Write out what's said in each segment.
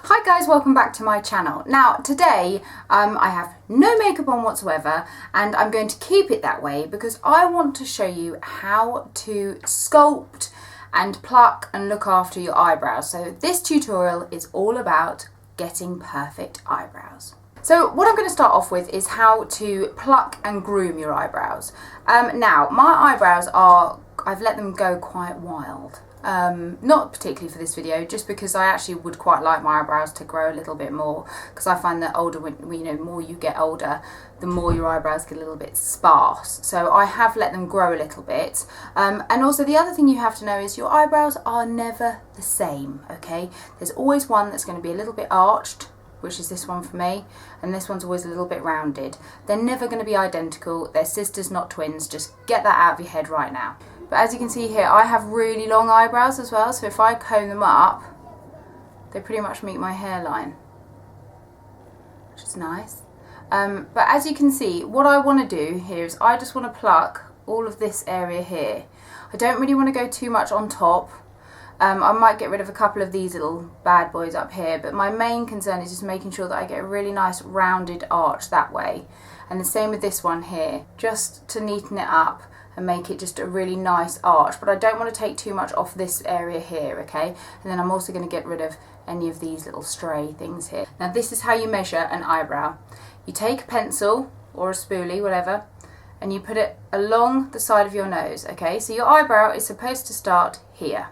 Hi guys, welcome back to my channel. Now today I have no makeup on whatsoever and I'm going to keep it that way because I want to show you how to sculpt and pluck and look after your eyebrows. So this tutorial is all about getting perfect eyebrows. So what I'm going to start off with is how to pluck and groom your eyebrows. Now my eyebrows I've let them go quite wild. Not particularly for this video, just because I actually would quite like my eyebrows to grow a little bit more, because I find that more you get older, the more your eyebrows get a little bit sparse. So I have let them grow a little bit. And also the other thing you have to know is your eyebrows are never the same, okay? There's always one that's going to be a little bit arched, which is this one for me, and this one's always a little bit rounded. They're never going to be identical. They're sisters, not twins. Just get that out of your head right now. But as you can see here, I have really long eyebrows as well, so if I comb them up, they pretty much meet my hairline, which is nice. But as you can see, what I want to do here is I just want to pluck all of this area here. I don't really want to go too much on top. I might get rid of a couple of these little bad boys up here, but my main concern is just making sure that I get a really nice rounded arch that way. And the same with this one here, just to neaten it up and make it just a really nice arch. But I don't want to take too much off this area here, okay? And then I'm also going to get rid of any of these little stray things here. Now this is how you measure an eyebrow. You take a pencil or a spoolie, whatever, and you put it along the side of your nose, okay? So your eyebrow is supposed to start here,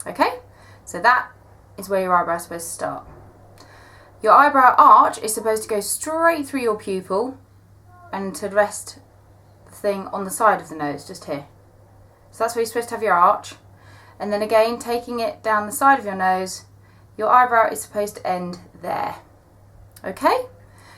okay? So that is where your eyebrow is supposed to start. Your eyebrow arch is supposed to go straight through your pupil and to rest thing on the side of the nose, just here. So that's where you're supposed to have your arch. And then again, taking it down the side of your nose, your eyebrow is supposed to end there. Okay?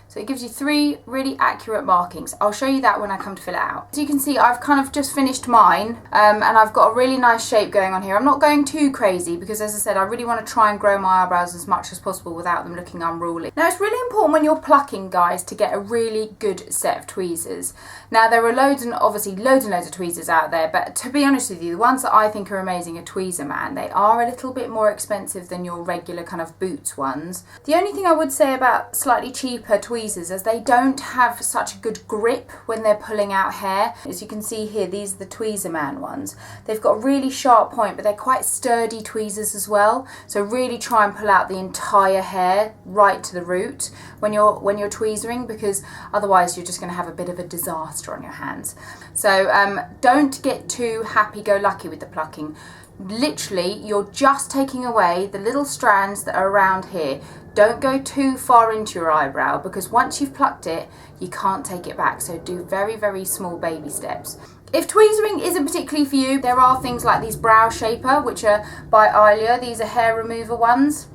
So it gives you 3 really accurate markings. I'll show you that when I come to fill it out. As you can see, I've kind of just finished mine, and I've got a really nice shape going on here. I'm not going too crazy because, as I said, I really want to try and grow my eyebrows as much as possible without them looking unruly. Now, it's really important when you're plucking, guys, to get a really good set of tweezers. Now, there are loads and loads of tweezers out there, but to be honest with you, the ones that I think are amazing are Tweezerman. They are a little bit more expensive than your regular kind of Boots ones. The only thing I would say about slightly cheaper tweezers as they don't have such a good grip when they're pulling out hair. As you can see here, these are the Tweezerman ones. They've got a really sharp point, but they're quite sturdy tweezers as well. So really try and pull out the entire hair right to the root when you're tweezering, because otherwise you're just going to have a bit of a disaster on your hands. So don't get too happy-go-lucky with the plucking. Literally, you're just taking away the little strands that are around here. Don't go too far into your eyebrow, because once you've plucked it, you can't take it back. So do very, very small baby steps. If tweezering isn't particularly for you, there are things like these Brow Shaper, which are by Eylure. These are hair remover ones.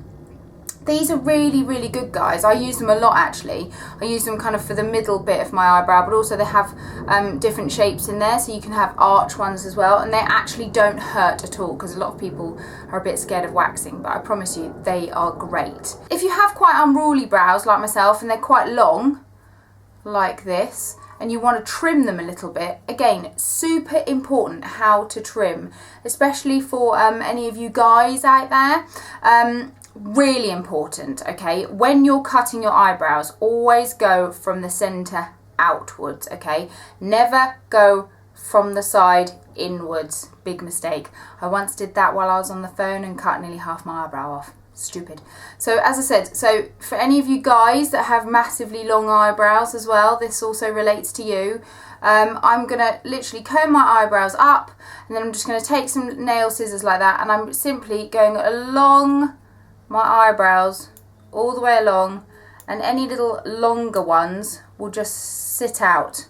These are really, really good, guys. I use them a lot, actually. I use them kind of for the middle bit of my eyebrow, but also they have different shapes in there, so you can have arch ones as well, and they actually don't hurt at all, because a lot of people are a bit scared of waxing, but I promise you, they are great. If you have quite unruly brows, like myself, and they're quite long, like this, and you want to trim them a little bit, again, super important how to trim, especially for any of you guys out there. Really important, okay? When you're cutting your eyebrows, always go from the center outwards, okay? Never go from the side inwards. Big mistake. I once did that while I was on the phone and cut nearly half my eyebrow off. Stupid. So as I said, so for any of you guys that have massively long eyebrows as well, this also relates to you. I'm going to literally comb my eyebrows up, and then I'm just going to take some nail scissors like that, and I'm simply going along my eyebrows all the way along, and any little longer ones will just sit out.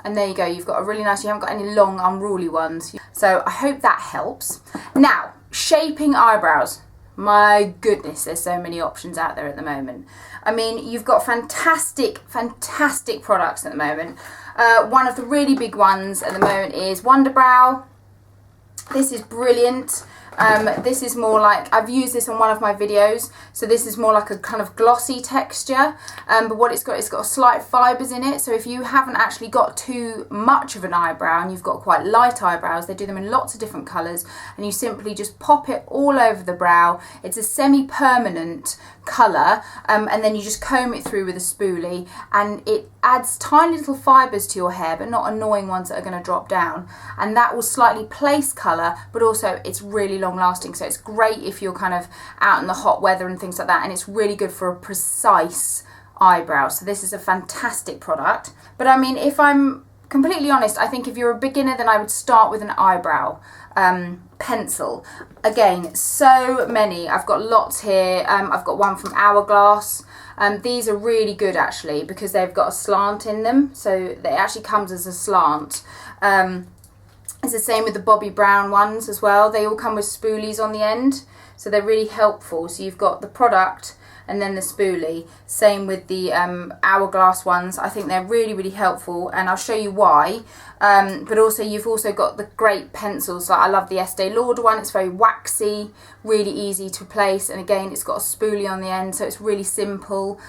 And there you go, you've got a really nice, you haven't got any long unruly ones. So I hope that helps. Now, shaping eyebrows. My goodness, there's so many options out there at the moment. I mean, you've got fantastic products at the moment. One of the really big ones at the moment is Wunderbrow. This is brilliant. This is more like, I've used this on one of my videos, so this is more like a kind of glossy texture, but what it's got slight fibres in it, so if you haven't actually got too much of an eyebrow and you've got quite light eyebrows, they do them in lots of different colours, and you simply just pop it all over the brow. It's a semi-permanent colour, and then you just comb it through with a spoolie, and it adds tiny little fibres to your hair, but not annoying ones that are going to drop down, and that will slightly place colour, but also it's really long lasting, so it's great if you're kind of out in the hot weather and things like that, and it's really good for a precise eyebrow. So this is a fantastic product. But I mean, if I'm completely honest, I think if you're a beginner, then I would start with an eyebrow pencil. Again, so many. I've got lots here. I've got one from Hourglass. These are really good actually because they've got a slant in them, so it actually comes as a slant. It's the same with the Bobbi brown ones as well. They all come with spoolies on the end, so they're really helpful. So you've got the product and then the spoolie. Same with the Hourglass ones. I think they're really, really helpful, and I'll show you why. But also you've also got the great pencils. Like I love the Estee Lauder one. It's very waxy, really easy to place, and again it's got a spoolie on the end, so it's really simple.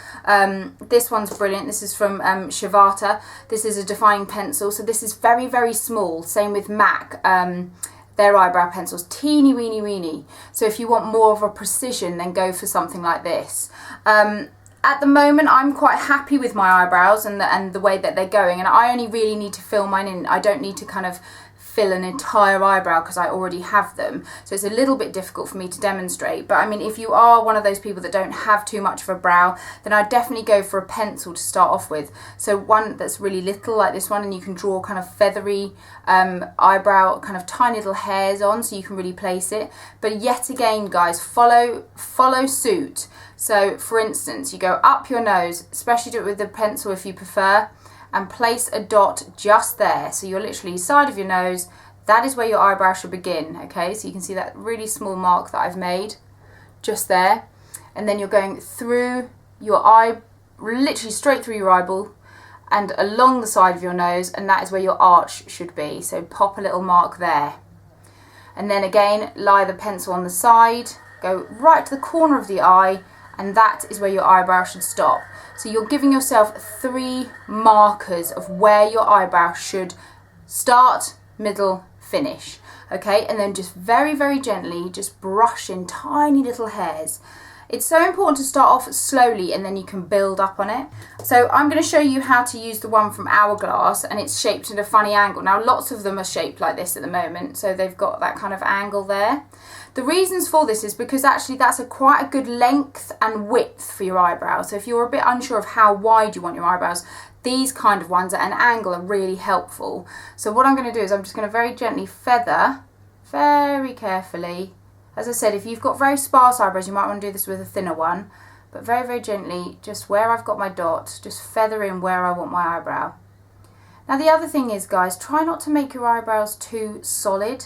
This one's brilliant. This is from Shavata. This is a defining pencil, so this is very, very small. Same with MAC. Their eyebrow pencils, teeny weeny weeny. So if you want more of a precision, then go for something like this. At the moment, I'm quite happy with my eyebrows and the way that they're going, and I only really need to fill mine in. I don't need to kind of fill an entire eyebrow because I already have them, so it's a little bit difficult for me to demonstrate. But I mean, if you are one of those people that don't have too much of a brow, then I'd definitely go for a pencil to start off with. So one that's really little like this one, and you can draw kind of feathery eyebrow, kind of tiny little hairs on, so you can really place it. But yet again guys, follow suit. So for instance, you go up your nose, especially do it with the pencil if you prefer, and place a dot just there. So you're literally side of your nose, that is where your eyebrow should begin. Okay, so you can see that really small mark that I've made just there, and then you're going through your eye, literally straight through your eyeball and along the side of your nose, and that is where your arch should be. So pop a little mark there, and then again lie the pencil on the side, go right to the corner of the eye, and that is where your eyebrow should stop. So you're giving yourself 3 markers of where your eyebrow should start, middle, finish. Okay, and then just very, very gently just brush in tiny little hairs. It's so important to start off slowly and then you can build up on it. So I'm going to show you how to use the one from Hourglass, and it's shaped at a funny angle. Now lots of them are shaped like this at the moment, so they've got that kind of angle there. The reasons for this is because actually that's quite a good length and width for your eyebrow. So if you're a bit unsure of how wide you want your eyebrows, these kind of ones at an angle are really helpful. So what I'm going to do is I'm just going to very gently feather, very carefully. As I said, if you've got very sparse eyebrows, you might want to do this with a thinner one, but very, very gently, just where I've got my dot, just feather in where I want my eyebrow. Now the other thing is, guys, try not to make your eyebrows too solid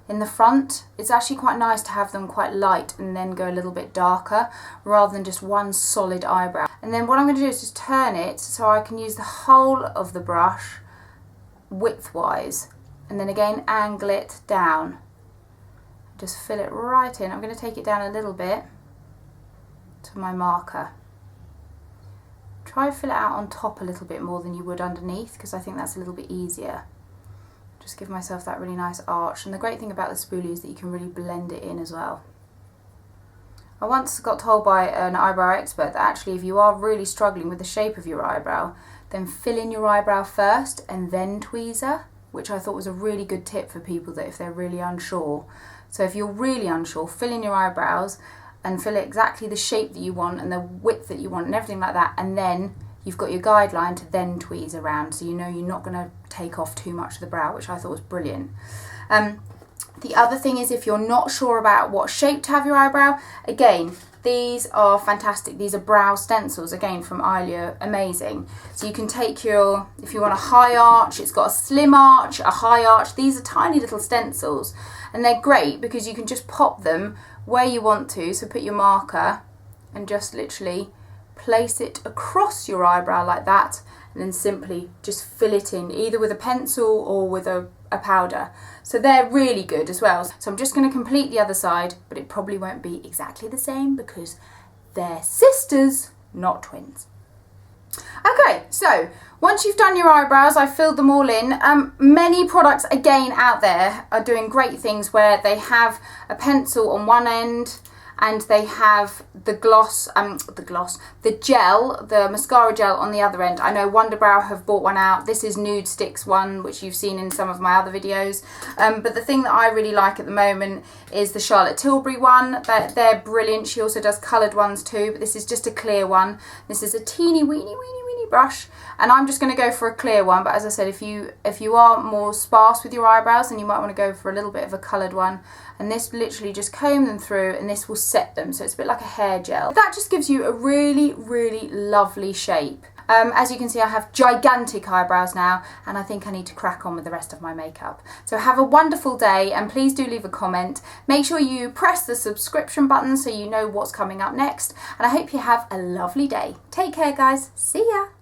in the front. It's actually quite nice to have them quite light and then go a little bit darker rather than just one solid eyebrow. And then what I'm going to do is just turn it so I can use the whole of the brush widthwise, and then again angle it down. Just fill it right in. I'm going to take it down a little bit to my marker. Try to fill it out on top a little bit more than you would underneath, because I think that's a little bit easier. Just give myself that really nice arch, and the great thing about the spoolie is that you can really blend it in as well. I once got told by an eyebrow expert that actually if you are really struggling with the shape of your eyebrow, then fill in your eyebrow first and then tweezer, which I thought was a really good tip for people that if they're really unsure. So if you're really unsure, fill in your eyebrows and fill it exactly the shape that you want and the width that you want and everything like that, and then you've got your guideline to then tweeze around, so you know you're not going to take off too much of the brow, which I thought was brilliant. The other thing is, if you're not sure about what shape to have your eyebrow, again, these are fantastic. These are brow stencils, again from Eylure, amazing. So you can take your, if you want a high arch, it's got a slim arch, a high arch. These are tiny little stencils, and they're great because you can just pop them where you want to. So put your marker and just literally place it across your eyebrow like that, and then simply just fill it in, either with a pencil or with a a powder. So they're really good as well. So I'm just going to complete the other side, but it probably won't be exactly the same because they're sisters, not twins. Okay, so once you've done your eyebrows, I've filled them all in. Many products, again, out there are doing great things where they have a pencil on one end and they have the gel, the mascara gel on the other end. I know Wunderbrow have bought one out. This is Nudestix one, which you've seen in some of my other videos. But the thing that I really like at the moment is the Charlotte Tilbury one. They're brilliant. She also does coloured ones too, but this is just a clear one. This is a teeny weeny brush, and I'm just going to go for a clear one. But as I said, if you are more sparse with your eyebrows, then you might want to go for a little bit of a coloured one. And this literally just comb them through, and this will set them, so it's a bit like a hair gel. That just gives you a really, really lovely shape. As you can see, I have gigantic eyebrows now, and I think I need to crack on with the rest of my makeup. So have a wonderful day, and please do leave a comment. Make sure you press the subscription button so you know what's coming up next, and I hope you have a lovely day. Take care, guys. See ya.